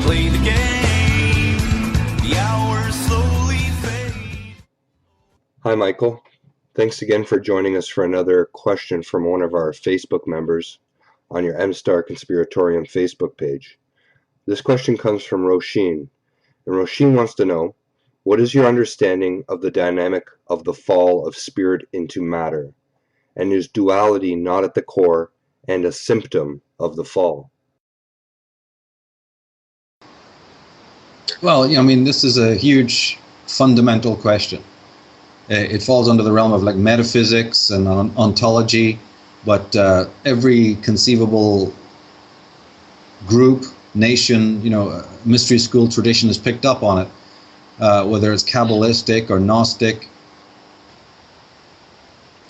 play the game. The hours slowly fade. Hi, Michael. Thanks again for joining us for another question from one of our Facebook members on your MTSAR Conspiratorium Facebook page. This question comes from Roisin, and Roisin wants to know, what is your understanding of the dynamic of the fall of spirit into matter, and is duality not at the core and a symptom of the fall? Well, I mean, this is a huge fundamental question. It falls under the realm of like metaphysics and ontology, but every conceivable group, nation, mystery school tradition has picked up on it, whether it's Kabbalistic or Gnostic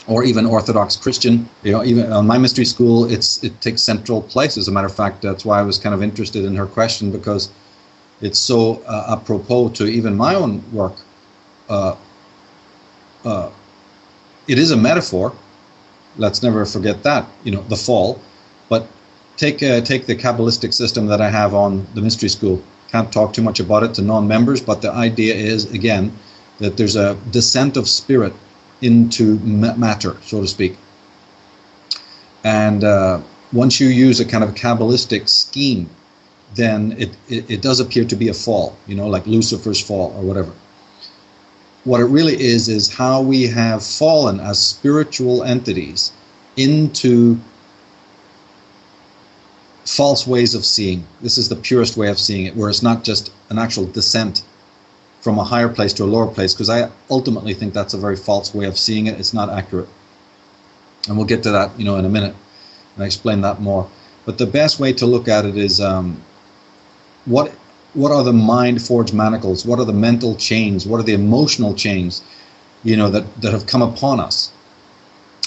or even Orthodox Christian. Even on my mystery school, it takes central place. As a matter of fact, that's why I was kind of interested in her question, because it's so apropos to even my own work. It is a metaphor. Let's never forget that, the fall. But take the Kabbalistic system that I have on the mystery school. Can't talk too much about it to non-members, but the idea is, again, that there's a descent of spirit into matter, so to speak. And once you use a kind of Kabbalistic scheme, then it does appear to be a fall, like Lucifer's fall or whatever. What it really is how we have fallen as spiritual entities into false ways of seeing. This is the purest way of seeing it, where it's not just an actual descent from a higher place to a lower place, because I ultimately think that's a very false way of seeing it. It's not accurate. And we'll get to that, in a minute, and I explain that more. But the best way to look at it is what are the mind-forged manacles? What are the mental chains? What are the emotional chains, that have come upon us?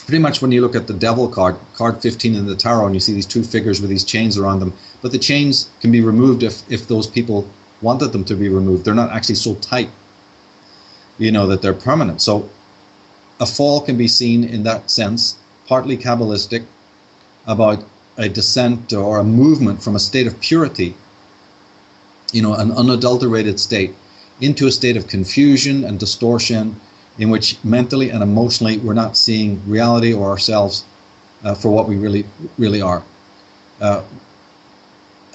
Pretty much when you look at the devil card 15 in the tarot, and you see these two figures with these chains around them, but the chains can be removed if those people wanted them to be removed. They're not actually so tight, that they're permanent. So a fall can be seen in that sense, partly Kabbalistic, about a descent or a movement from a state of purity, an unadulterated state, into a state of confusion and distortion, in which mentally and emotionally we're not seeing reality or ourselves for what we really are.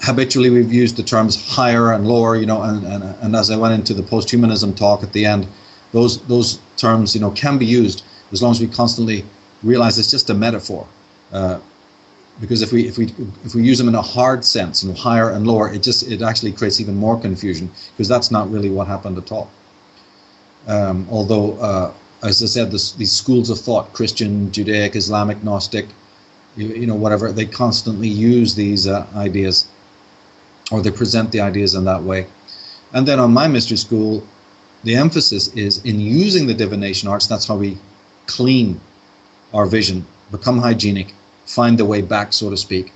Habitually, we've used the terms higher and lower, and as I went into the post-humanism talk at the end, those terms, can be used as long as we constantly realize it's just a metaphor. Because if we use them in a hard sense, higher and lower, it actually creates even more confusion, because that's not really what happened at all. Although, as I said, these schools of thought, Christian, Judaic, Islamic, Gnostic, whatever, they constantly use these ideas, or they present the ideas in that way. And then on my mystery school, the emphasis is in using the divination arts. That's how we clean our vision, become hygienic, find the way back, so to speak,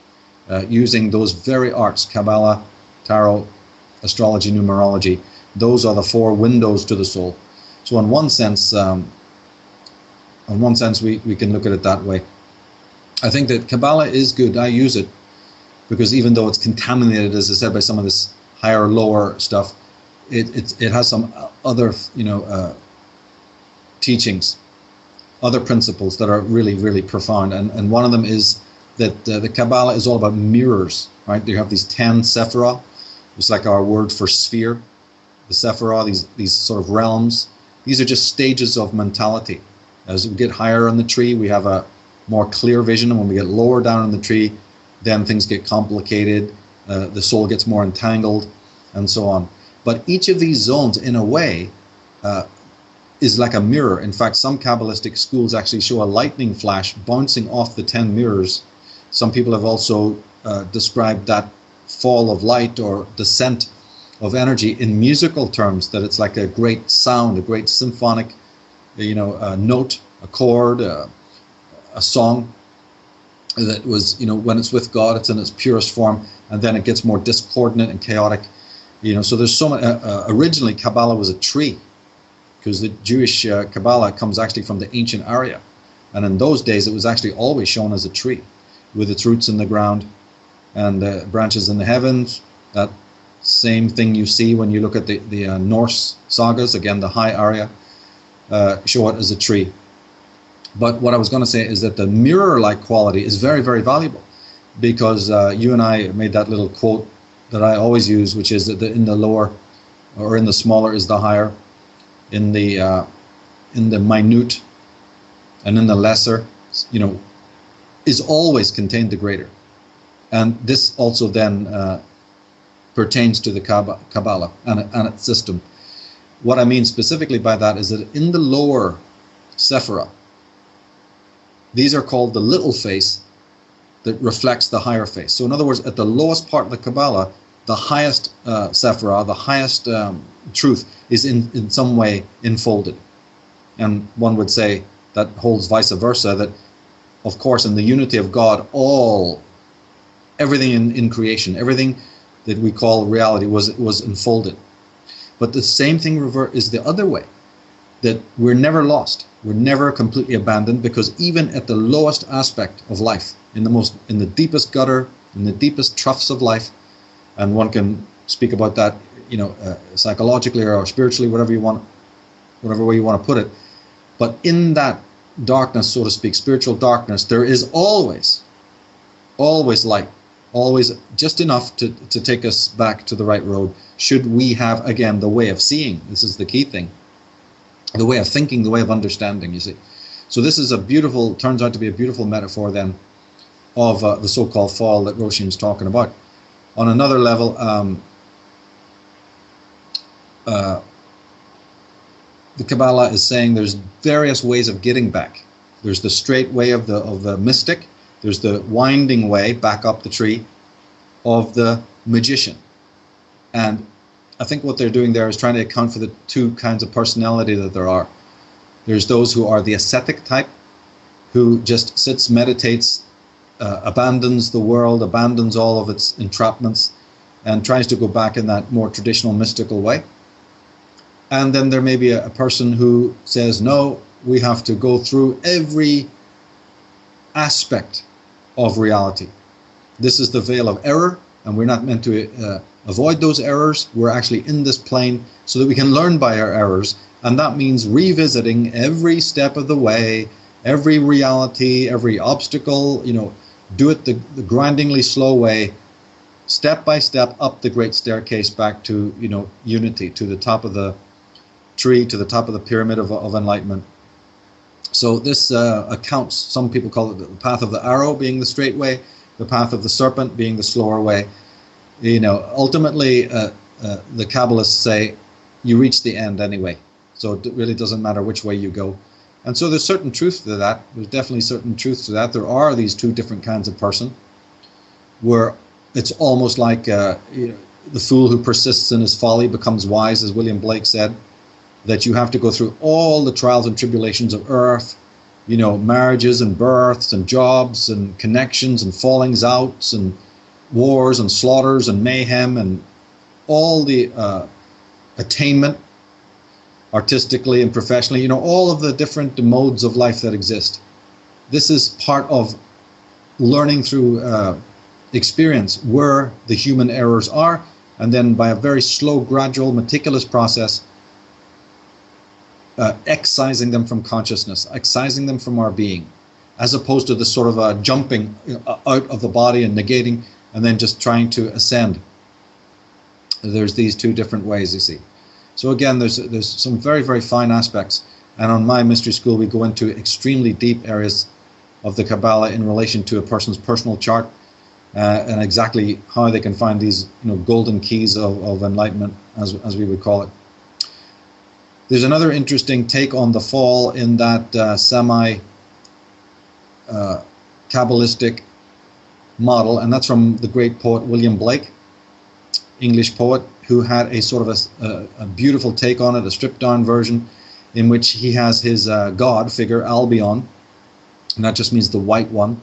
using those very arts, Cabala, Tarot, astrology, numerology. Those are the four windows to the soul. So in one sense, we can look at it that way. I think that Cabala is good. I use it because even though it's contaminated, as I said, by some of this higher, lower stuff, it has some other, teachings, other principles that are really, really profound. And one of them is that the Cabala is all about mirrors, right? You have these 10 sephirah. It's like our word for sphere. The sephirah, these sort of realms. These are just stages of mentality. As we get higher on the tree, we have a more clear vision, and when we get lower down in the tree, then things get complicated, the soul gets more entangled, and so on. But each of these zones, in a way, is like a mirror. In fact, some Kabbalistic schools actually show a lightning flash bouncing off the 10 mirrors. Some people have also described that fall of light or descent of energy in musical terms, that it's like a great sound, a great symphonic, note, a chord, a song that was, when it's with God, it's in its purest form, and then it gets more discordant and chaotic. So there's so much. Originally, Cabala was a tree, because the Jewish Cabala comes actually from the ancient Arya, and in those days it was actually always shown as a tree, with its roots in the ground and branches in the heavens. That Same thing you see when you look at the Norse sagas. Again, the high Arya show it as a tree. But what I was going to say is that the mirror-like quality is very, very valuable, because you and I made that little quote that I always use, which is that in the lower, or in the smaller is the higher, in the minute and in the lesser, is always contained the greater. And this also then pertains to the Cabala and its system. What I mean specifically by that is that in the lower sephira, these are called the little face that reflects the higher face. So in other words, at the lowest part of the Cabala, the highest sephira, the highest truth is in some way enfolded. And one would say that holds vice versa, that of course in the unity of God, everything in creation, everything that we call reality was enfolded. But the same thing is the other way, that we're never lost. We're never completely abandoned, because even at the lowest aspect of life, in the deepest gutter, in the deepest troughs of life, and one can speak about that, psychologically or spiritually, whatever way you want to put it. But in that darkness, so to speak, spiritual darkness, there is always light, always just enough to take us back to the right road, should we have, again, the way of seeing. This is the key thing. The way of thinking, the way of understanding, you see. So this is turns out to be a beautiful metaphor then of the so-called fall that Roshin's talking about. On another level, the Cabala is saying there's various ways of getting back. There's the straight way of the mystic. There's the winding way back up the tree of the magician. And I think what they're doing there is trying to account for the two kinds of personality that there are. There's those who are the ascetic type, who just sits, meditates, abandons the world, abandons all of its entrapments, and tries to go back in that more traditional mystical way. And then there may be a person who says, no, we have to go through every aspect of reality. This is the veil of error, and we're not meant to avoid those errors. We're actually in this plane so that we can learn by our errors, and that means revisiting every step of the way, every reality, every obstacle, do it the grindingly slow way, step by step up the great staircase back to, unity, to the top of the tree, to the top of the pyramid of enlightenment. So this accounts, some people call it the path of the arrow being the straight way, the path of the serpent being the slower way. Ultimately, the Kabbalists say you reach the end anyway, so it really doesn't matter which way you go. And so there's certain truth to that. There's definitely certain truth to that. There are these two different kinds of person, where it's almost like the fool who persists in his folly becomes wise, as William Blake said, that you have to go through all the trials and tribulations of earth, marriages and births and jobs and connections and fallings outs and wars and slaughters and mayhem and all the attainment artistically and professionally, all of the different modes of life that exist. This is part of learning through experience where the human errors are, and then by a very slow, gradual, meticulous process, excising them from consciousness, excising them from our being, as opposed to the sort of jumping out of the body and negating and then just trying to ascend. There's these two different ways, you see. So again, there's some very, very fine aspects. And on my mystery school, we go into extremely deep areas of the Cabala in relation to a person's personal chart and exactly how they can find these golden keys of enlightenment, as we would call it. There's another interesting take on the fall in that semi-Kabbalistic model, and that's from the great poet William Blake, English poet, who had a sort of a beautiful take on it, a stripped-down version, in which he has his god figure, Albion, and that just means the white one.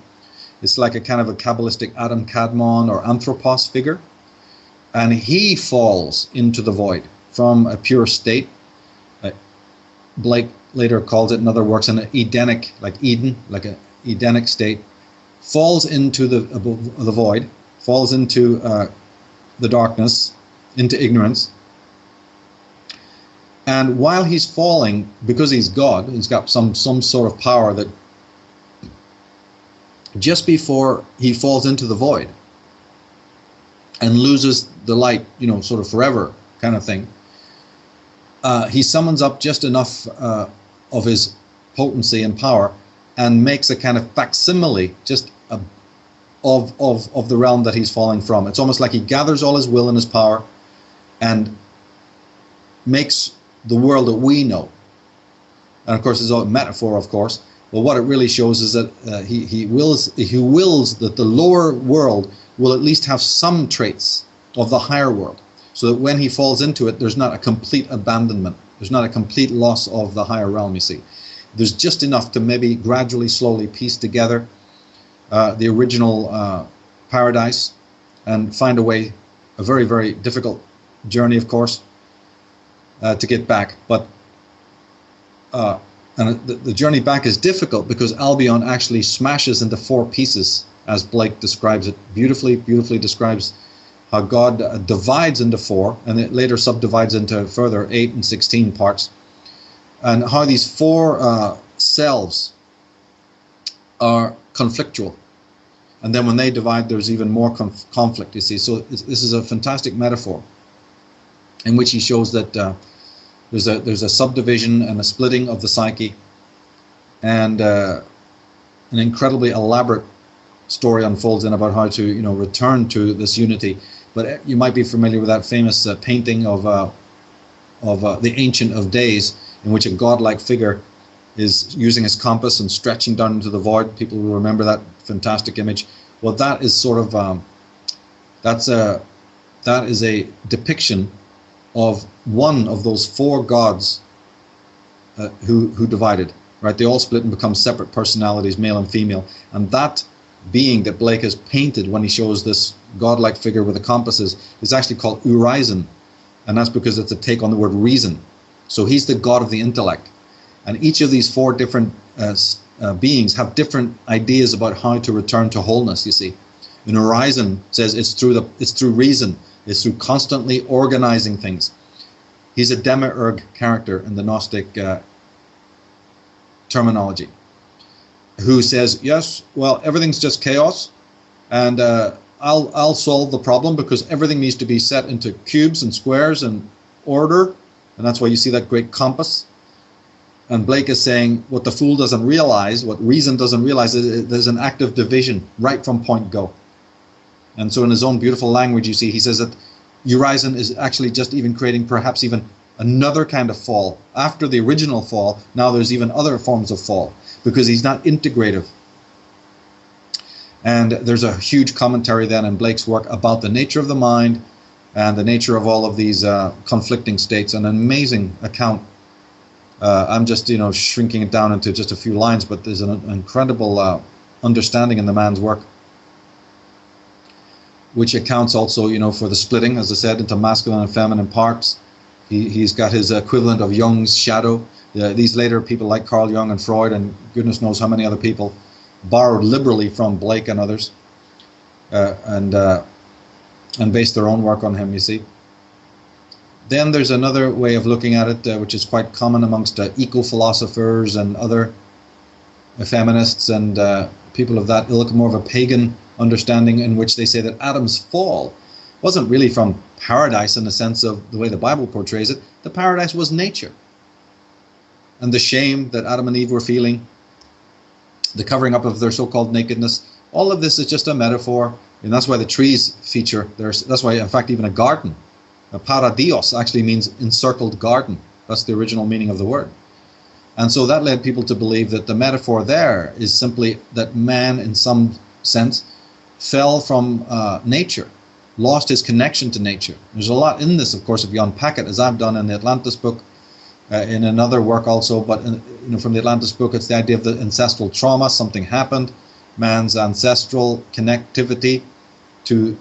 It's like a kind of a Kabbalistic Adam Kadmon or Anthropos figure, and he falls into the void from a pure state. Blake later calls it in other works an Edenic, like Eden, like an Edenic state, falls into the void, falls into the darkness, into ignorance. And while he's falling, because he's God, he's got some sort of power, that just before he falls into the void and loses the light, sort of forever kind of thing, he summons up just enough of his potency and power and makes a kind of facsimile of the realm that he's falling from. It's almost like he gathers all his will and his power and makes the world that we know. And of course, it's all a metaphor, of course. But what it really shows is that he wills that the lower world will at least have some traits of the higher world, so that when he falls into it, there's not a complete abandonment. There's not a complete loss of the higher realm, you see. There's just enough to maybe gradually, slowly piece together the original paradise and find a way, a very, very difficult journey, of course, to get back. But and the journey back is difficult because Albion actually smashes into 4 pieces, as Blake describes it, beautifully describes how God divides into 4, and it later subdivides into further 8 and 16 parts, and how these 4 selves are conflictual. And then when they divide, there's even more conflict, you see. So this is a fantastic metaphor in which he shows that there's a subdivision and a splitting of the psyche, and an incredibly elaborate story unfolds in about how to return to this unity. But you might be familiar with that famous painting of the Ancient of Days, in which a godlike figure is using his compass and stretching down into the void. People will remember that fantastic image. Well, that is sort of that is a depiction of one of those 4 gods who divided. Right? They all split and become separate personalities, male and female. And that being that Blake has painted when he shows this godlike figure with the compasses is actually called Urizen, and that's because it's a take on the word reason. So he's the god of the intellect, and each of these 4 different beings have different ideas about how to return to wholeness, you see. And Urizen says it's through reason, it's through constantly organizing things. He's a demiurge character in the Gnostic terminology, who says, yes, well, everything's just chaos, and I'll solve the problem because everything needs to be set into cubes and squares and order, and that's why you see that great compass. And Blake is saying what the fool doesn't realize, what reason doesn't realize, is there's an active division right from point go. And so in his own beautiful language, you see, he says that Urizen is actually just even creating perhaps even another kind of fall. After the original fall, now there's even other forms of fall, because he's not integrative. And there's a huge commentary then in Blake's work about the nature of the mind and the nature of all of these conflicting states. An amazing account. I'm just shrinking it down into just a few lines, but there's an incredible understanding in the man's work, which accounts also for the splitting, as I said, into masculine and feminine parts. He's got his equivalent of Jung's shadow. These later people like Carl Jung and Freud and goodness knows how many other people borrowed liberally from Blake and others, and based their own work on him, you see. Then there's another way of looking at it, which is quite common amongst eco-philosophers and other feminists and people of that ilk, more of a pagan understanding, in which they say that Adam's fall wasn't really from paradise in the sense of the way the Bible portrays it. The paradise was nature. And the shame that Adam and Eve were feeling, the covering up of their so-called nakedness, all of this is just a metaphor. And that's why the trees feature. That's why, in fact, even a garden, a paradios, actually means encircled garden. That's the original meaning of the word. And so that led people to believe that the metaphor there is simply that man, in some sense, fell from nature, lost his connection to nature. There's a lot in this, of course, if you unpack it, as I've done in the Atlantis book, in another work also, but from the Atlantis book, it's the idea of the ancestral trauma. Something happened, man's ancestral connectivity to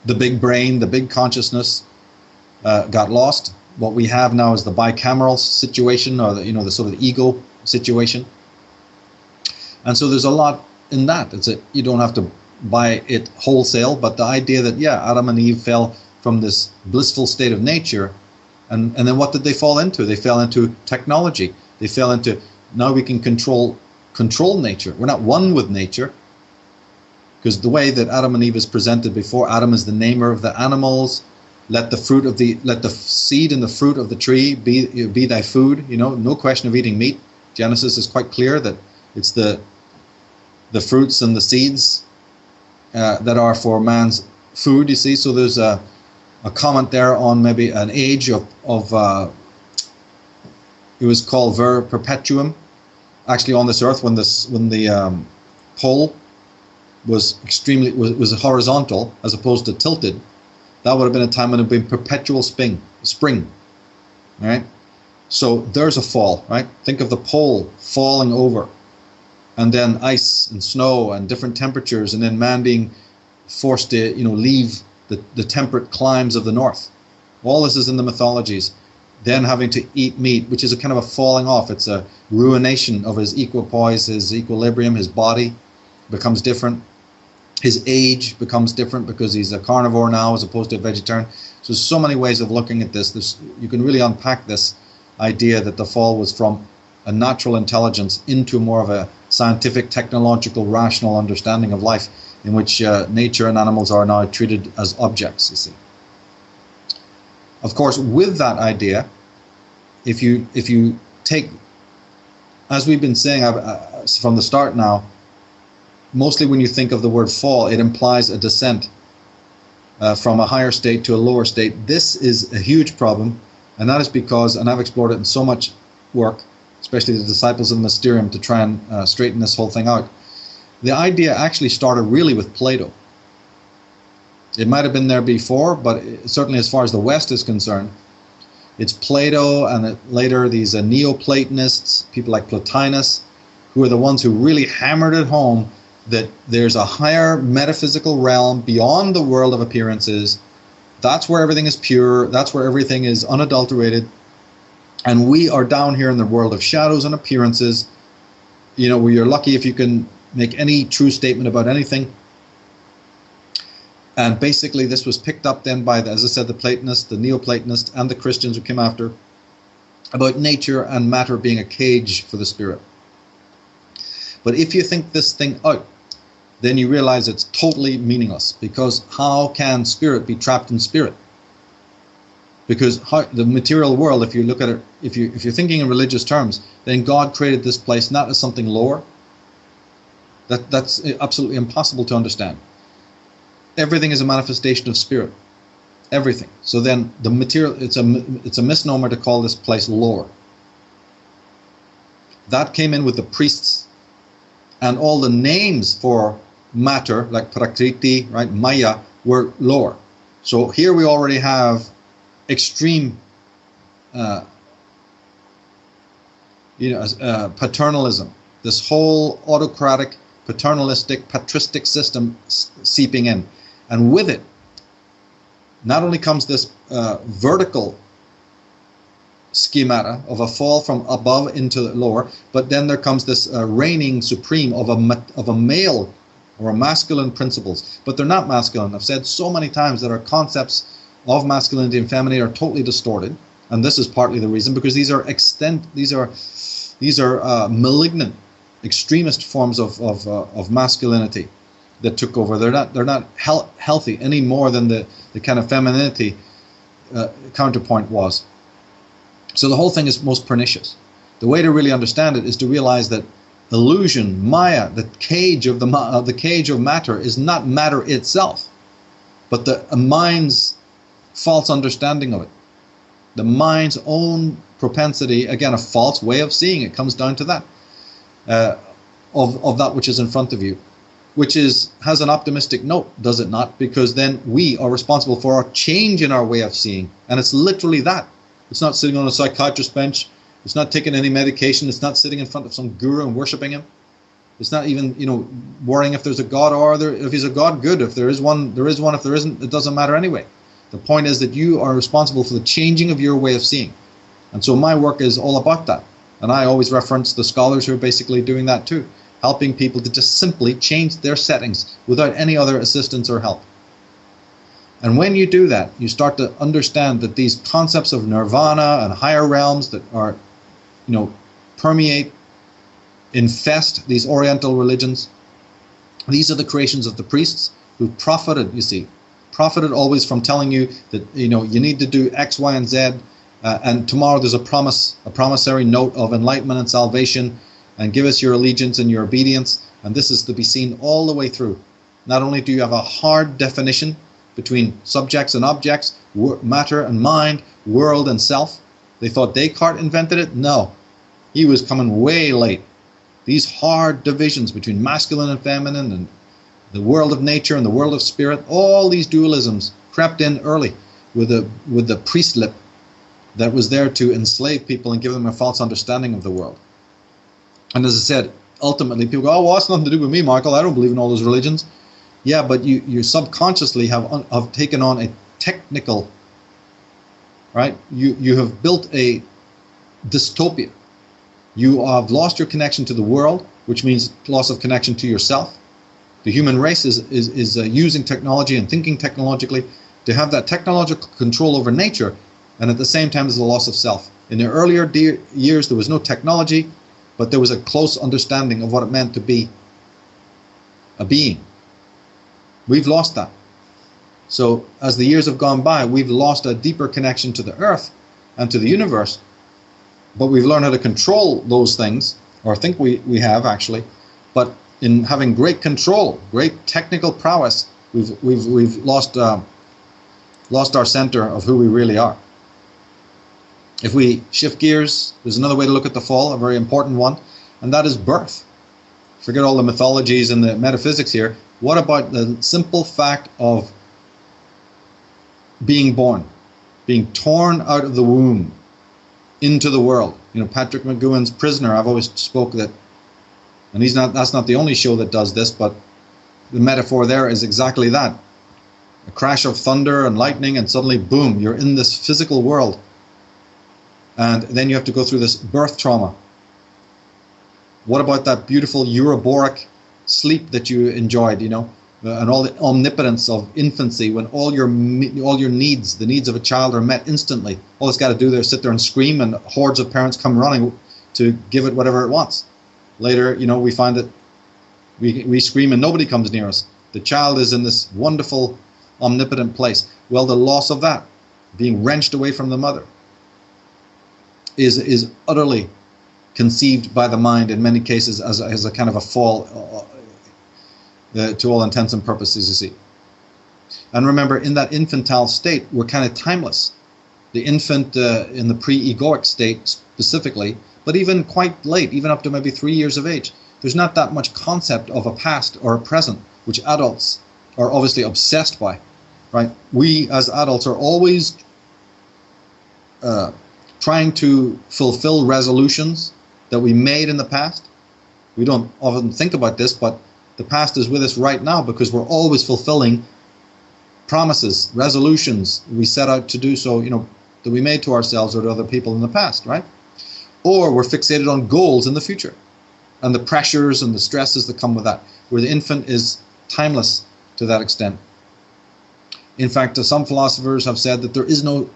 the big brain, the big consciousness, got lost. What we have now is the bicameral situation, or the sort of ego situation. And so there's a lot in that. You don't have to buy it wholesale, but the idea that Adam and Eve fell from this blissful state of nature. And then what did they fall into? They fell into technology. They fell into, now we can control nature. We're not one with nature, because the way that Adam and Eve is presented before, Adam is the namer of the animals. Let the seed and the fruit of the tree be thy food. No question of eating meat. Genesis is quite clear that it's the fruits and the seeds that are for man's food. You see, so there's a comment there on maybe an age of it was called ver perpetuum, actually on this earth when the pole was horizontal as opposed to tilted. That would have been a time when it would have been perpetual spring, right? So there's a fall, right? Think of the pole falling over, and then ice and snow and different temperatures, and then man being forced to, leave the temperate climes of the north. All this is in the mythologies. Then having to eat meat, which is a kind of a falling off. It's a ruination of his equipoise, his equilibrium. His body becomes different. His age becomes different because he's a carnivore now as opposed to a vegetarian. So there's so many ways of looking at this. You can really unpack this idea that the fall was from a natural intelligence into more of a scientific, technological, rational understanding of life, in which nature and animals are now treated as objects, you see. Of course, with that idea, if you take, as we've been saying from the start now, mostly when you think of the word fall, it implies a descent from a higher state to a lower state. This is a huge problem, and that is because, and I've explored it in so much work, especially the disciples of the Mysterium, to try and straighten this whole thing out. The idea actually started really with Plato. It might have been there before, but certainly as far as the West is concerned, it's Plato and later these Neoplatonists, people like Plotinus, who are the ones who really hammered it home that there's a higher metaphysical realm beyond the world of appearances. That's where everything is pure. That's where everything is unadulterated. And we are down here in the world of shadows and appearances, where you're lucky if you can make any true statement about anything. And basically this was picked up then by, as I said, the Platonists, the Neoplatonists, and the Christians who came after, about nature and matter being a cage for the spirit. But if you think this thing out, then you realize it's totally meaningless, because how can spirit be trapped in spirit? Because the material world, if you look at it, if you're thinking in religious terms, then God created this place not as something lower. That's absolutely impossible to understand. Everything is a manifestation of spirit. Everything. So then the material, it's a misnomer to call this place lower. That came in with the priests, and all the names for matter, like Prakriti, right, Maya, were lower. So here we already have extreme paternalism, this whole autocratic, paternalistic, patristic system seeping in. And with it, not only comes this vertical schemata of a fall from above into the lower, but then there comes this reigning supreme of a male or a masculine principles. But they're not masculine. I've said so many times that our concepts of masculinity and femininity are totally distorted, and this is partly the reason, because these are malignant, extremist forms of masculinity that took over. They're not healthy any more than the kind of femininity counterpoint was. So the whole thing is most pernicious. The way to really understand it is to realize that illusion, Maya, the cage of matter, is not matter itself, but a mind's false understanding of it. The mind's own propensity, again, a false way of seeing it, comes down to that, of that which is in front of you, which has an optimistic note, does it not? Because then we are responsible for a change in our way of seeing, and it's literally that. It's not sitting on a psychiatrist's bench. It's not taking any medication. It's not sitting in front of some guru and worshiping him. It's not even, worrying if there's a God or if he's a God, good. If there is one, there is one. If there isn't, it doesn't matter anyway. The point is that you are responsible for the changing of your way of seeing. And so my work is all about that. And I always reference the scholars who are basically doing that too, helping people to just simply change their settings without any other assistance or help. And when you do that, you start to understand that these concepts of nirvana and higher realms that are, permeate, infest these Oriental religions, these are the creations of the priests who profited, profited always from telling you that, you need to do X, Y, and Z, and tomorrow there's a promissory note of enlightenment and salvation, and give us your allegiance and your obedience, and this is to be seen all the way through. Not only do you have a hard definition between subjects and objects, matter and mind, world and self. They thought Descartes invented it? No. He was coming way late. These hard divisions between masculine and feminine and the world of nature and the world of spirit, all these dualisms crept in early with the priest lip that was there to enslave people and give them a false understanding of the world. And as I said, ultimately people go, oh, well, that's nothing to do with me, Michael. I don't believe in all those religions. Yeah, but you subconsciously have taken on a technical, right? You have built a dystopia. You have lost your connection to the world, which means loss of connection to yourself. The human race is using technology and thinking technologically to have that technological control over nature, and at the same time there's a loss of self. In the earlier years there was no technology, but there was a close understanding of what it meant to be a being. We've lost that. So as the years have gone by, we've lost a deeper connection to the earth and to the universe, but we've learned how to control those things, or think we have actually, but in having great control, great technical prowess, we've lost our center of who we really are. If we shift gears, there's another way to look at the fall, a very important one, and that is birth. Forget all the mythologies and the metaphysics here. What about the simple fact of being born, being torn out of the womb into the world? Patrick McGowan's Prisoner, I've always spoke that, and that's not the only show that does this, but the metaphor there is exactly that. A crash of thunder and lightning, and suddenly, boom, you're in this physical world. And then you have to go through this birth trauma. What about that beautiful Euroboric sleep that you enjoyed, and all the omnipotence of infancy, when all your needs, the needs of a child, are met instantly. All it's got to do there is sit there and scream, and hordes of parents come running to give it whatever it wants. Later, we find that we scream and nobody comes near us. The child is in this wonderful, omnipotent place. Well, the loss of that, being wrenched away from the mother, is utterly conceived by the mind in many cases as a kind of a fall to all intents and purposes, you see. And remember, in that infantile state, we're kind of timeless. The infant in the pre-egoic state specifically, but even quite late, even up to maybe 3 years of age, there's not that much concept of a past or a present, which adults are obviously obsessed by, right? We as adults are always trying to fulfill resolutions that we made in the past. We don't often think about this, but the past is with us right now because we're always fulfilling promises, resolutions we set out to do so, that we made to ourselves or to other people in the past, right? Or we're fixated on goals in the future and the pressures and the stresses that come with that, where the infant is timeless to that extent. In fact, some philosophers have said that there is no,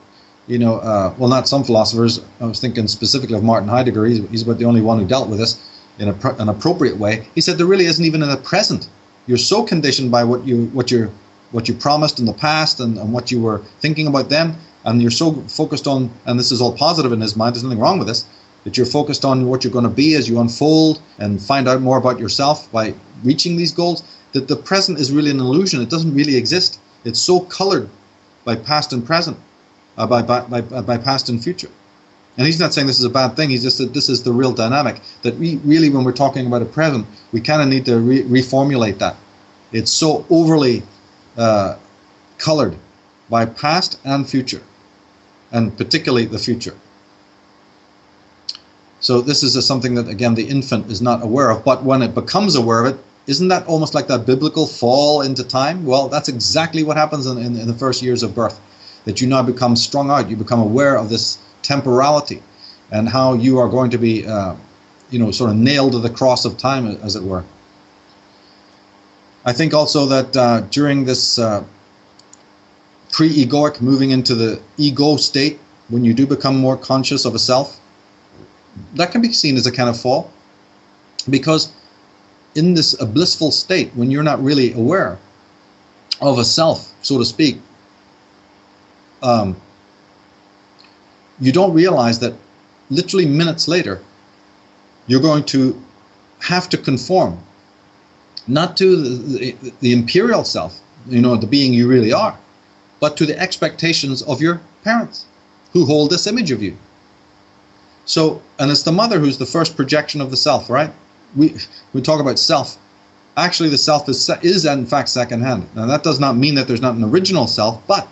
well, not some philosophers, I was thinking specifically of Martin Heidegger, he's about the only one who dealt with this in an appropriate way. He said there really isn't even in the present. You're so conditioned by what you promised in the past and what you were thinking about then, and you're so focused on, and this is all positive in his mind, there's nothing wrong with this, that you're focused on what you're going to be as you unfold and find out more about yourself by reaching these goals, that the present is really an illusion. It doesn't really exist. It's so colored by past and present, by past and future. And he's not saying this is a bad thing. He's just that this is the real dynamic, that we really, when we're talking about a present, we kind of need to reformulate that. It's so overly colored by past and future, and particularly the future. So this is something that, again, the infant is not aware of, but when it becomes aware of it, isn't that almost like that biblical fall into time? Well, that's exactly what happens in the first years of birth, that you now become strung out, you become aware of this temporality and how you are going to be, sort of nailed to the cross of time, as it were. I think also that during this pre-egoic, moving into the ego state, when you do become more conscious of a self, that can be seen as a kind of fall. Because in this blissful state, when you're not really aware of a self, so to speak, you don't realize that literally minutes later, you're going to have to conform, not to the imperial self, the being you really are, but to the expectations of your parents who hold this image of you. So, and it's the mother who's the first projection of the self, right? We talk about self. Actually, the self is in fact secondhand. Now, that does not mean that there's not an original self, but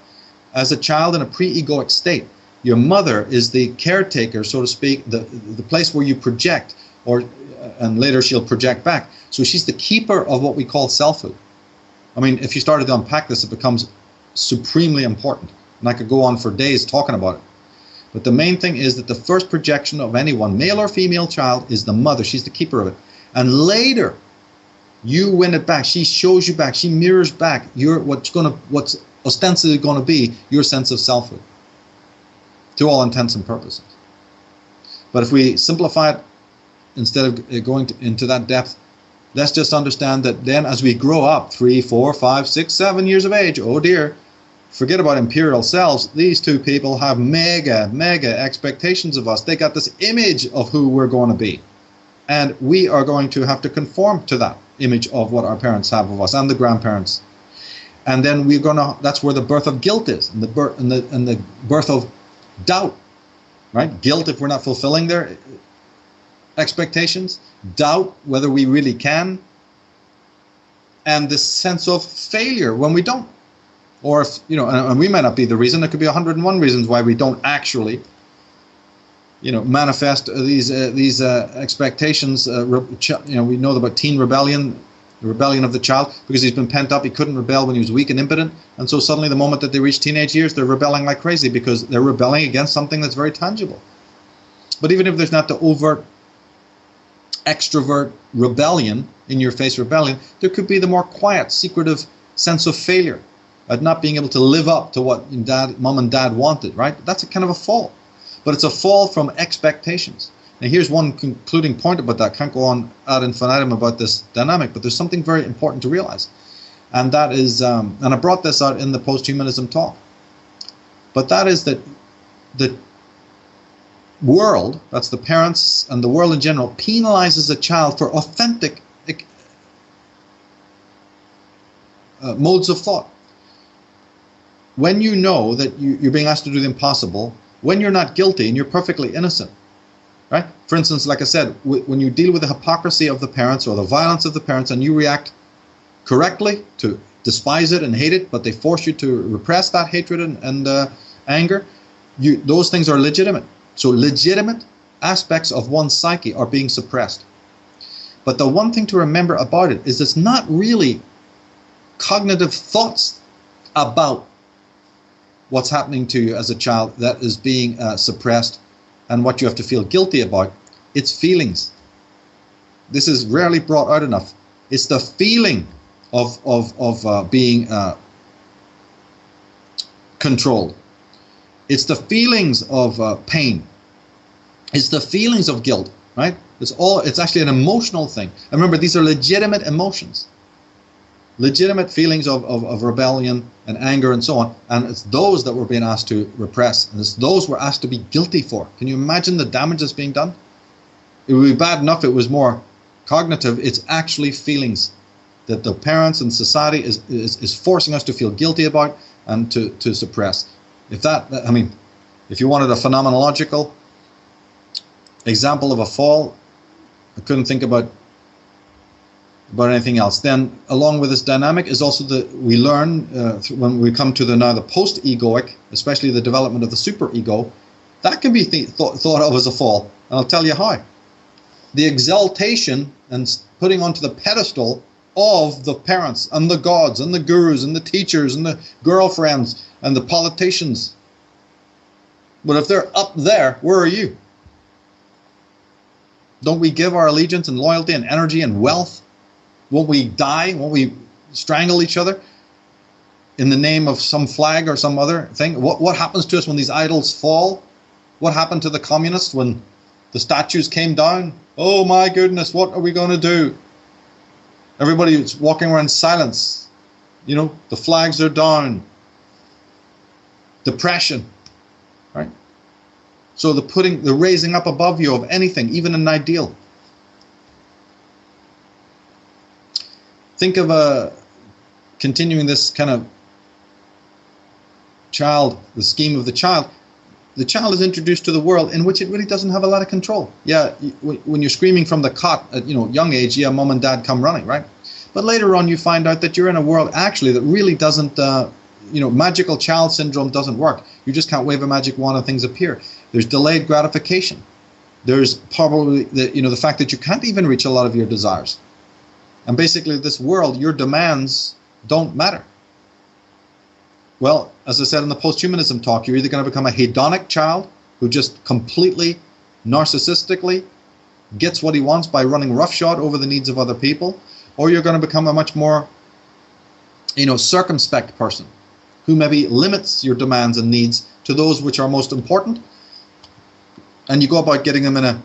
as a child in a pre-egoic state, your mother is the caretaker, so to speak, the place where you project, and later she'll project back. So she's the keeper of what we call selfhood. I mean, if you started to unpack this, it becomes supremely important. And I could go on for days talking about it. But the main thing is that the first projection of anyone, male or female child, is the mother. She's the keeper of it. And later, you win it back. She shows you back. She mirrors back what's ostensibly going to be your sense of selfhood, to all intents and purposes. But if we simplify it, instead of going into that depth, let's just understand that then as we grow up, 3, 4, 5, 6, 7 years of age, oh dear, forget about imperial selves. These two people have mega expectations of us. They got this image of who we're going to be. And we are going to have to conform to that image of what our parents have of us and the grandparents. And then that's where the birth of guilt is, and the birth of doubt, right? Guilt if we're not fulfilling their expectations, doubt whether we really can, and this sense of failure when we don't. Or if, and we might not be the reason. There could be 101 reasons why we don't actually, manifest these expectations. We know about teen rebellion, the rebellion of the child, because he's been pent up. He couldn't rebel when he was weak and impotent, and so suddenly the moment that they reach teenage years, they're rebelling like crazy because they're rebelling against something that's very tangible. But even if there's not the overt extrovert rebellion, in your face rebellion, there could be the more quiet, secretive sense of failure at not being able to live up to what mom and dad wanted, right? That's a kind of a fall. But it's a fall from expectations. And here's one concluding point about that. Can't go on ad infinitum about this dynamic, but there's something very important to realize. And that is, and I brought this out in the post-humanism talk, but that is that the world, that's the parents and the world in general, penalizes a child for authentic modes of thought. When you know that you're being asked to do the impossible, when you're not guilty and you're perfectly innocent, right? For instance, like I said, when you deal with the hypocrisy of the parents or the violence of the parents and you react correctly to despise it and hate it, but they force you to repress that hatred and anger, those things are legitimate. So legitimate aspects of one's psyche are being suppressed. But the one thing to remember about it is it's not really cognitive thoughts about what's happening to you as a child that is being suppressed and what you have to feel guilty about. It's feelings. This is rarely brought out enough. It's the feeling of being controlled. It's the feelings of pain. It's the feelings of guilt, right? It's actually an emotional thing. And remember, these are legitimate emotions. Legitimate feelings of rebellion and anger and so on. And it's those that we're being asked to repress. And it's those we're asked to be guilty for. Can you imagine the damage that's being done? It would be bad enough if it was more cognitive. It's actually feelings that the parents and society is forcing us to feel guilty about and to suppress. If you wanted a phenomenological example of a fall, I couldn't think about anything else. Then, along with this dynamic is also we learn when we come to the post-egoic, especially the development of the super-ego, that can be thought of as a fall. And I'll tell you how. The exaltation and putting onto the pedestal of the parents and the gods and the gurus and the teachers and the girlfriends and the politicians. But if they're up there, where are you? Don't we give our allegiance and loyalty and energy and wealth? Won't we die? Won't we strangle each other? in the name of some flag or some other thing. What happens to us when these idols fall? What happened to the communists when the statues came down? Oh my goodness, what are we going to do? Everybody is walking around in silence. You know, the flags are down. Depression, right? So the raising up above you of anything, even an ideal. Think of continuing this kind of child, the scheme of the child. The child is introduced to the world in which it really doesn't have a lot of control. Yeah, when you're screaming from the cot at young age, yeah, mom and dad come running, right? But later on, you find out that you're in a world actually that really doesn't, magical child syndrome doesn't work. You just can't wave a magic wand and things appear. There's delayed gratification. There's probably the fact that you can't even reach a lot of your desires. And basically, this world, your demands don't matter. Well, as I said in the post-humanism talk, you're either going to become a hedonic child who just completely, narcissistically gets what he wants by running roughshod over the needs of other people, or you're going to become a much more, circumspect person who maybe limits your demands and needs to those which are most important, and you go about getting them in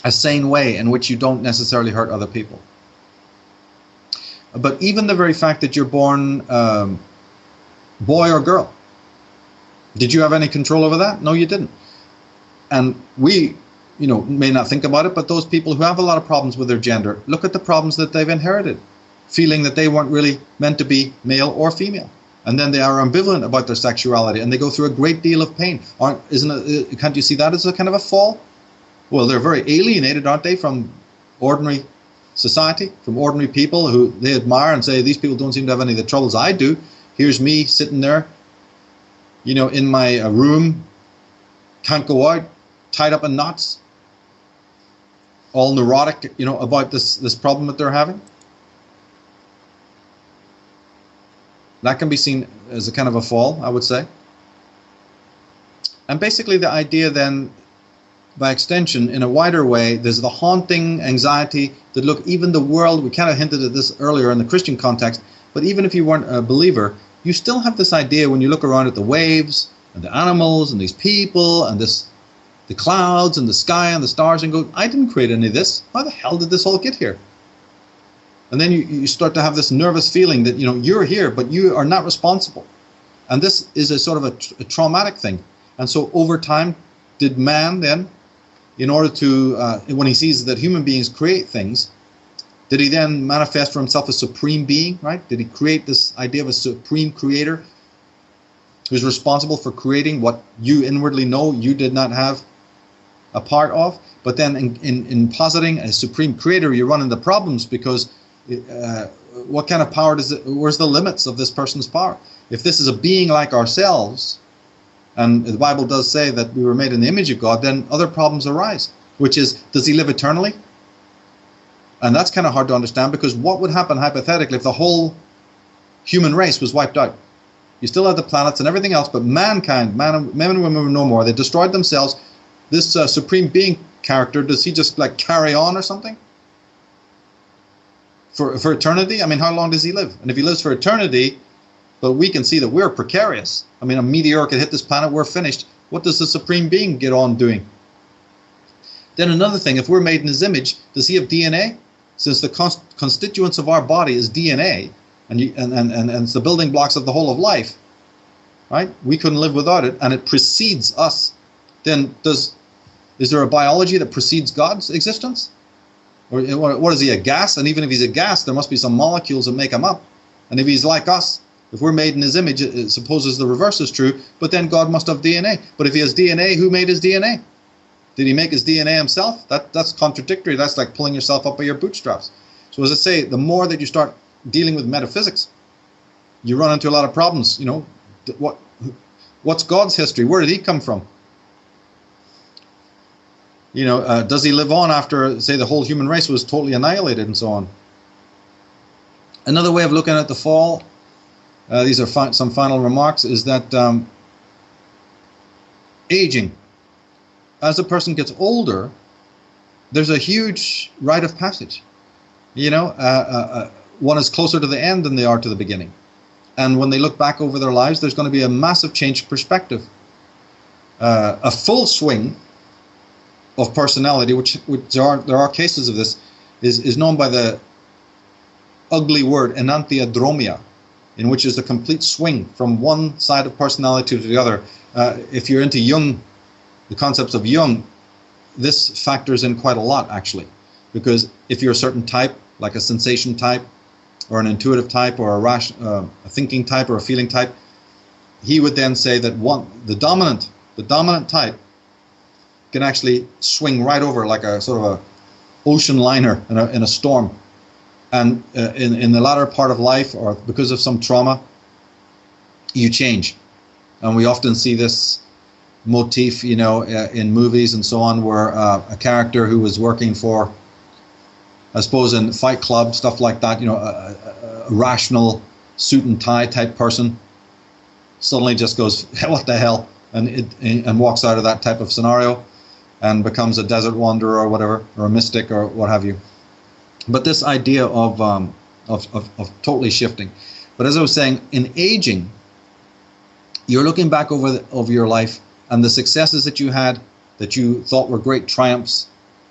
a sane way in which you don't necessarily hurt other people. But even the very fact that you're born boy or girl, did you have any control over that? No, you didn't. And we, may not think about it, but those people who have a lot of problems with their gender, look at the problems that they've inherited, feeling that they weren't really meant to be male or female. And then they are ambivalent about their sexuality, and they go through a great deal of pain. Can't you see that as a kind of a fall? Well, they're very alienated, aren't they, from ordinary society, from ordinary people who they admire and say, these people don't seem to have any of the troubles I do. Here's me sitting there, in my room, can't go out, tied up in knots, all neurotic, about this problem that they're having. That can be seen as a kind of a fall, I would say. And basically the idea then, by extension, in a wider way, there's the haunting anxiety that, look, even the world, we kind of hinted at this earlier in the Christian context, but even if you weren't a believer, you still have this idea when you look around at the waves and the animals and these people and the clouds and the sky and the stars and go, I didn't create any of this. How the hell did this all get here? And then you start to have this nervous feeling that, you're here, but you are not responsible. And this is a sort of a traumatic thing. And so over time, did man then, in order to, when he sees that human beings create things, did he then manifest for himself a supreme being, right? Did he create this idea of a supreme creator who's responsible for creating what you inwardly know you did not have a part of? But then in positing a supreme creator, you run into problems because what kind of power does it, where's the limits of this person's power? If this is a being like ourselves, and the Bible does say that we were made in the image of God, then other problems arise, which is, does he live eternally? And that's kind of hard to understand, because what would happen hypothetically if the whole human race was wiped out? You still have the planets and everything else, but mankind, men and women were no more. They destroyed themselves. This supreme being character, does he just like carry on or something? For eternity? I mean, how long does he live? And if he lives for eternity, but we can see that we're precarious. I mean, a meteor could hit this planet, we're finished. What does the supreme being get on doing? Then another thing, if we're made in his image, does he have DNA? Since the constituents of our body is DNA, and it's the building blocks of the whole of life, right? We couldn't live without it, and it precedes us. Then is there a biology that precedes God's existence? Or what is he, a gas? And even if he's a gas, there must be some molecules that make him up. And if he's like us, if we're made in his image, it supposes the reverse is true, but then God must have DNA. But if he has DNA, who made his DNA? Did he make his DNA himself? That's contradictory. That's like pulling yourself up by your bootstraps. So as I say, the more that you start dealing with metaphysics, you run into a lot of problems. What's God's history? Where did he come from? Does he live on after, say, the whole human race was totally annihilated and so on? Another way of looking at the fall, these are some final remarks, is that aging. As a person gets older, there's a huge rite of passage. One is closer to the end than they are to the beginning. And when they look back over their lives, there's going to be a massive change of perspective. A full swing of personality, which there are cases of this, is known by the ugly word enantiodromia, in which is a complete swing from one side of personality to the other. If you're into Jung, the concepts of Jung, this factors in quite a lot, actually, because if you're a certain type, like a sensation type, or an intuitive type, or a thinking type, or a feeling type, he would then say that the dominant type can actually swing right over like a sort of a ocean liner in a storm, and in the latter part of life, or because of some trauma, you change. And we often see this motif, in movies and so on, where a character who was working for, I suppose, in Fight Club, stuff like that, a rational suit and tie type person suddenly just goes, what the hell, and walks out of that type of scenario and becomes a desert wanderer or whatever, or a mystic or what have you. But this idea of totally shifting. But as I was saying, in aging, you're looking back over your life and the successes that you had, that you thought were great triumphs,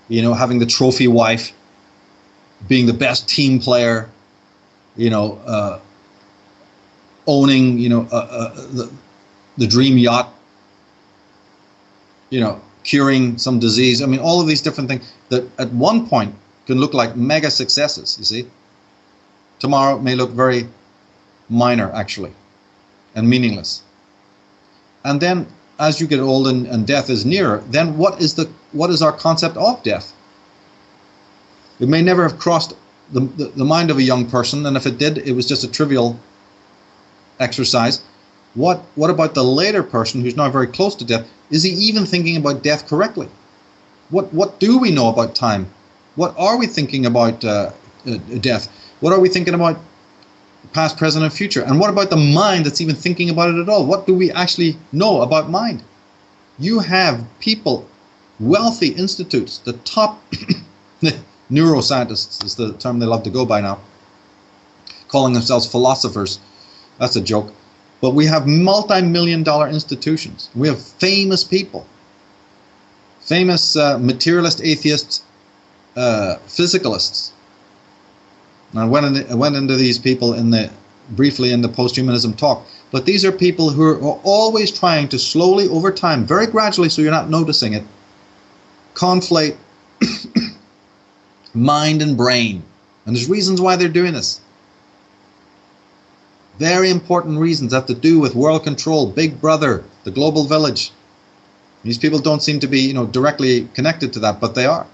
having the trophy wife, being the best team player, owning, the dream yacht, curing some disease. I mean, all of these different things that at one point can look like mega successes, you see. Tomorrow it may look very minor, actually, and meaningless. And then as you get old and death is nearer, then what is our concept of death? It may never have crossed the mind of a young person, and if it did, it was just a trivial exercise. What about the later person who's now very close to death? Is he even thinking about death correctly? What do we know about time? What are we thinking about death? What are we thinking about past, present, and future? And what about the mind that's even thinking about it at all? What do we actually know about mind? You have people, wealthy institutes, the top neuroscientists is the term they love to go by now, calling themselves philosophers. That's a joke. But we have multi-million-dollar institutions. We have famous people, famous materialist, atheists, physicalists. And I went into these people briefly in the post-humanism talk. But these are people who are always trying to slowly, over time, very gradually, so you're not noticing it, conflate mind and brain. And there's reasons why they're doing this. Very important reasons have to do with world control, Big Brother, the global village. These people don't seem to be, directly connected to that, but they are.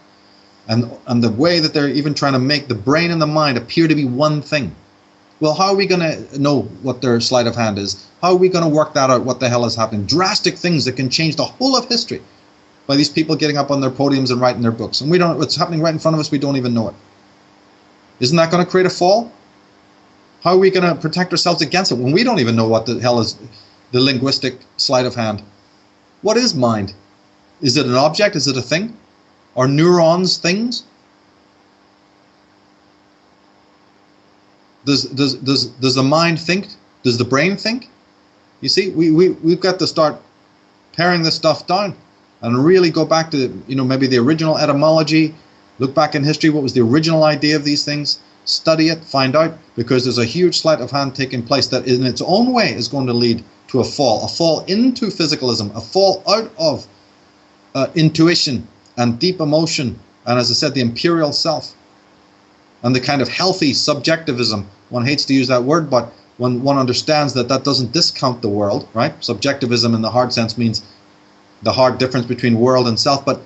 And the way that they're even trying to make the brain and the mind appear to be one thing. Well, how are we going to know what their sleight of hand is? How are we going to work that out, what the hell is happening? Drastic things that can change the whole of history by these people getting up on their podiums and writing their books. And we don't, what's happening right in front of us, we don't even know it. Isn't that going to create a fall? How are we going to protect ourselves against it when we don't even know what the hell is the linguistic sleight of hand? What is mind? Is it an object? Is it a thing? Are neurons things? Does the mind think? Does the brain think? You see, we've got to start paring this stuff down and really go back to, maybe the original etymology, look back in history, what was the original idea of these things, study it, find out, because there's a huge sleight of hand taking place that in its own way is going to lead to a fall into physicalism, a fall out of intuition and deep emotion, and as I said, the imperial self, and the kind of healthy subjectivism. One hates to use that word, but when one understands that doesn't discount the world, right? Subjectivism in the hard sense means the hard difference between world and self, but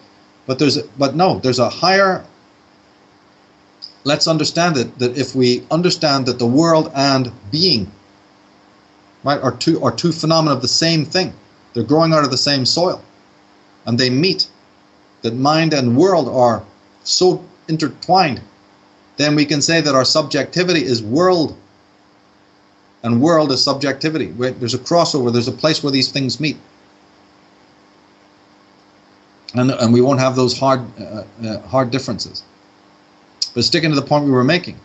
there's a higher. Let's understand that if we understand that the world and being, right, are two phenomena of the same thing, they're growing out of the same soil, and they meet, that mind and world are so intertwined, then we can say that our subjectivity is world, and world is subjectivity. There's a crossover, there's a place where these things meet. And we won't have those hard differences. But sticking to the point we were making,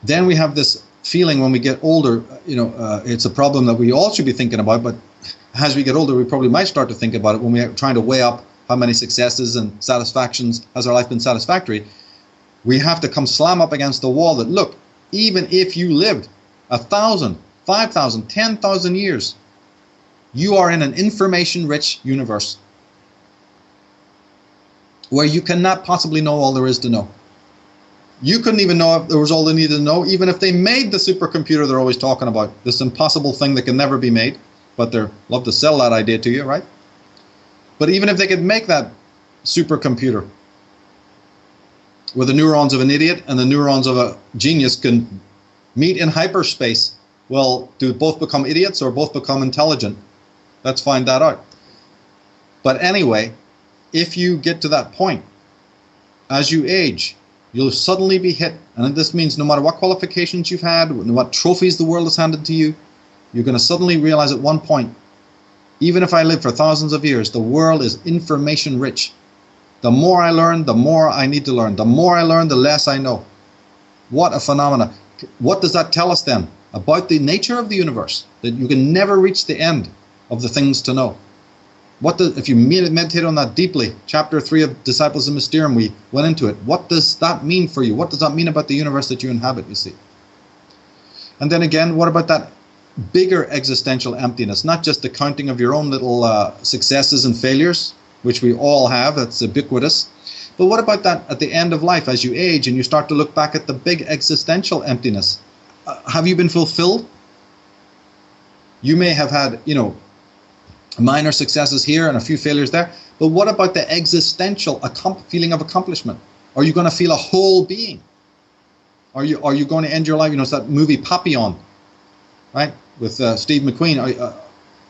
then we have this feeling when we get older, it's a problem that we all should be thinking about, but as we get older, we probably might start to think about it when we're trying to weigh up how many successes and satisfactions, has our life been satisfactory. We have to come slam up against the wall that, look, even if you lived 1,000, 5,000, 10,000 years, you are in an information-rich universe where you cannot possibly know all there is to know. You couldn't even know if there was all they needed to know, even if they made the supercomputer they're always talking about, this impossible thing that can never be made, but they love to sell that idea to you, right? But even if they could make that supercomputer where the neurons of an idiot and the neurons of a genius can meet in hyperspace, well, do both become idiots or both become intelligent? Let's find that out. But anyway, if you get to that point, as you age, you'll suddenly be hit. And this means no matter what qualifications you've had, no what trophies the world has handed to you, you're going to suddenly realize at one point, even if I live for thousands of years, the world is information rich. The more I learn, the more I need to learn. The more I learn, the less I know. What a phenomenon. What does that tell us then about the nature of the universe? That you can never reach the end of the things to know. If you meditate on that deeply, chapter 3 of Disciples of Mysterium, we went into it. What does that mean for you? What does that mean about the universe that you inhabit, you see? And then again, what about that bigger existential emptiness? Not just the counting of your own little successes and failures, which we all have, that's ubiquitous. But what about that at the end of life, as you age and you start to look back at the big existential emptiness? Have you been fulfilled? You may have had, minor successes here and a few failures there, but what about the existential feeling of accomplishment? Are you going to feel a whole being? Are you going to end your life? It's that movie Papillon, right, with Steve McQueen.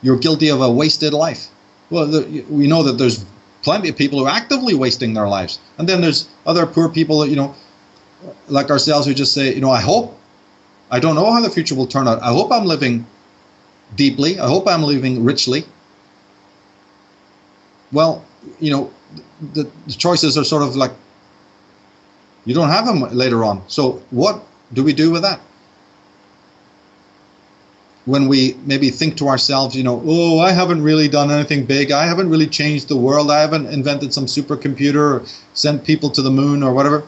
You're guilty of a wasted life. Well, we know that there's plenty of people who are actively wasting their lives, and then there's other poor people that like ourselves, who just say, I hope. I don't know how the future will turn out. I hope I'm living deeply. I hope I'm living richly. Well, the choices are sort of like, you don't have them later on. So what do we do with that? When we maybe think to ourselves, oh, I haven't really done anything big. I haven't really changed the world. I haven't invented some supercomputer or sent people to the moon or whatever.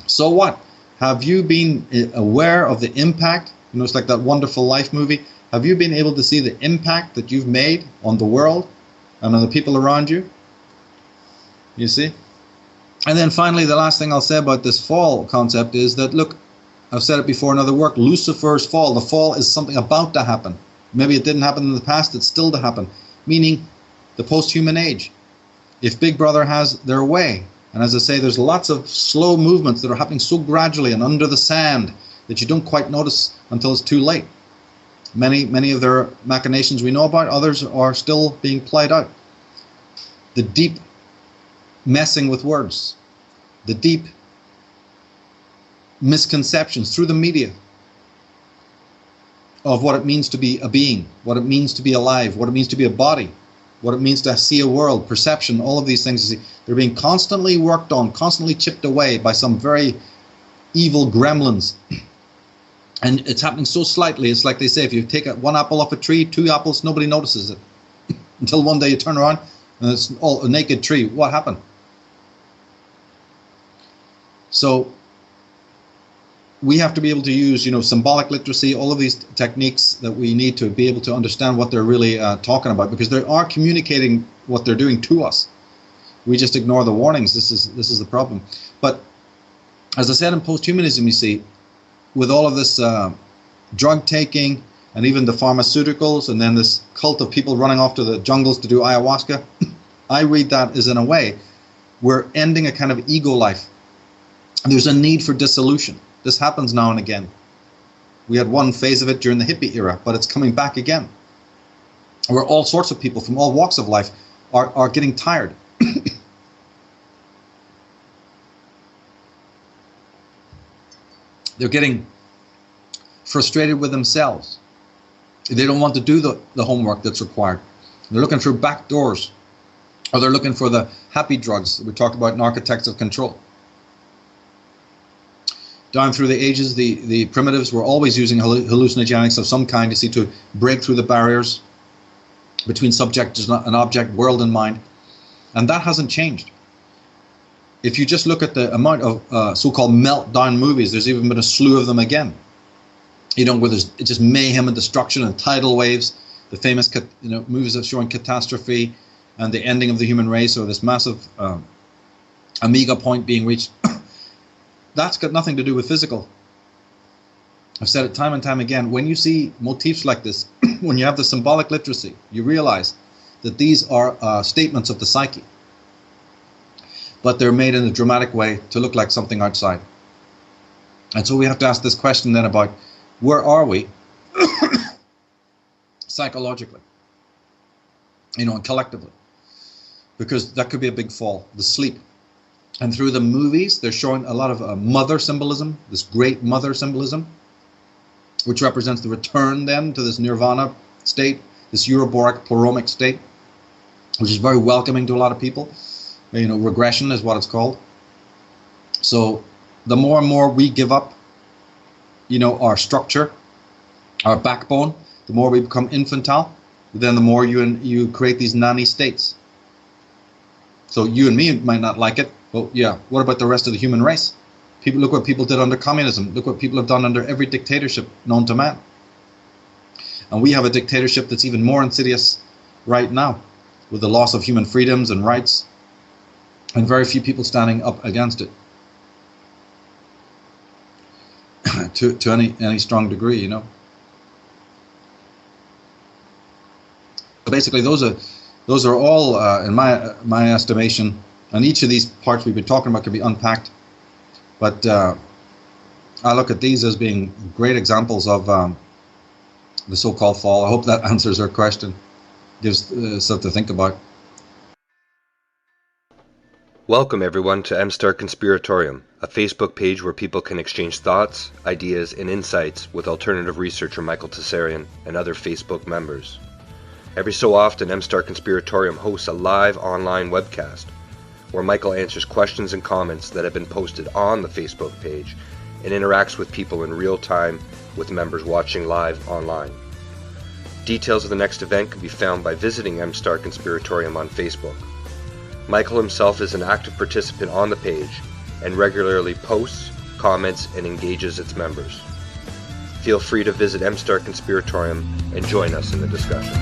So what? Have you been aware of the impact? It's like that Wonderful Life movie. Have you been able to see the impact that you've made on the world and on the people around you? You see? And then finally, the last thing I'll say about this fall concept is that, look, I've said it before in other work, Lucifer's fall. The fall is something about to happen. Maybe it didn't happen in the past, it's still to happen. Meaning the post-human age. If Big Brother has their way, and as I say, there's lots of slow movements that are happening so gradually and under the sand that you don't quite notice until it's too late. Many of their machinations we know about, others are still being played out. The deep messing with words, the deep misconceptions through the media of what it means to be a being, what it means to be alive, what it means to be a body, what it means to see a world, perception, all of these things. They're being constantly worked on, constantly chipped away by some very evil gremlins. And it's happening so slightly. It's like they say, if you take one apple off a tree, 2 apples, nobody notices it. Until one day you turn around and it's all a naked tree. What happened? So we have to be able to use, symbolic literacy, all of these techniques that we need to be able to understand what they're really talking about, because they are communicating what they're doing to us. We just ignore the warnings. This is the problem. But as I said in post-humanism, you see, with all of this drug taking and even the pharmaceuticals and then this cult of people running off to the jungles to do ayahuasca, I read that as, in a way, we're ending a kind of ego life. And there's a need for dissolution. This happens now and again. We had one phase of it during the hippie era, but it's coming back again. Where all sorts of people from all walks of life are getting tired. They're getting frustrated with themselves. They don't want to do the homework that's required. They're looking through back doors, or they're looking for the happy drugs that we talked about in Architects of Control. Down through the ages, the primitives were always using hallucinogenics of some kind to break through the barriers between subject and object, world and mind. And that hasn't changed. If you just look at the amount of so-called meltdown movies, there's even been a slew of them again. You know, where there's just mayhem and destruction and tidal waves, the famous movies of showing catastrophe and the ending of the human race, or this massive omega point being reached. That's got nothing to do with physical. I've said it time and time again. When you see motifs like this, when you have the symbolic literacy, you realize that these are statements of the psyche. But they're made in a dramatic way to look like something outside. And so we have to ask this question then about where are we psychologically, and collectively? Because that could be a big fall, the sleep. And through the movies, they're showing a lot of mother symbolism, this great mother symbolism, which represents the return then to this nirvana state, this Euroboric pleuromic state, which is very welcoming to a lot of people. Regression is what it's called. So the more and more we give up, our structure, our backbone, the more we become infantile, then the more you create these nanny states. So you and me might not like it, but yeah, what about the rest of the human race? Look what people did under communism. Look what people have done under every dictatorship known to man. And we have a dictatorship that's even more insidious right now, with the loss of human freedoms and rights, and very few people standing up against it to any strong degree, So basically, those are all, in my estimation, and each of these parts we've been talking about can be unpacked. But I look at these as being great examples of the so-called fall. I hope that answers our question, gives stuff to think about. Welcome everyone to MTSAR Conspiratorium, a Facebook page where people can exchange thoughts, ideas, and insights with alternative researcher Michael Tsarion and other Facebook members. Every so often, MTSAR Conspiratorium hosts a live online webcast where Michael answers questions and comments that have been posted on the Facebook page and interacts with people in real time with members watching live online. Details of the next event can be found by visiting MTSAR Conspiratorium on Facebook. Michael himself is an active participant on the page and regularly posts, comments, and engages its members. Feel free to visit MTSAR Conspiratorium and join us in the discussion.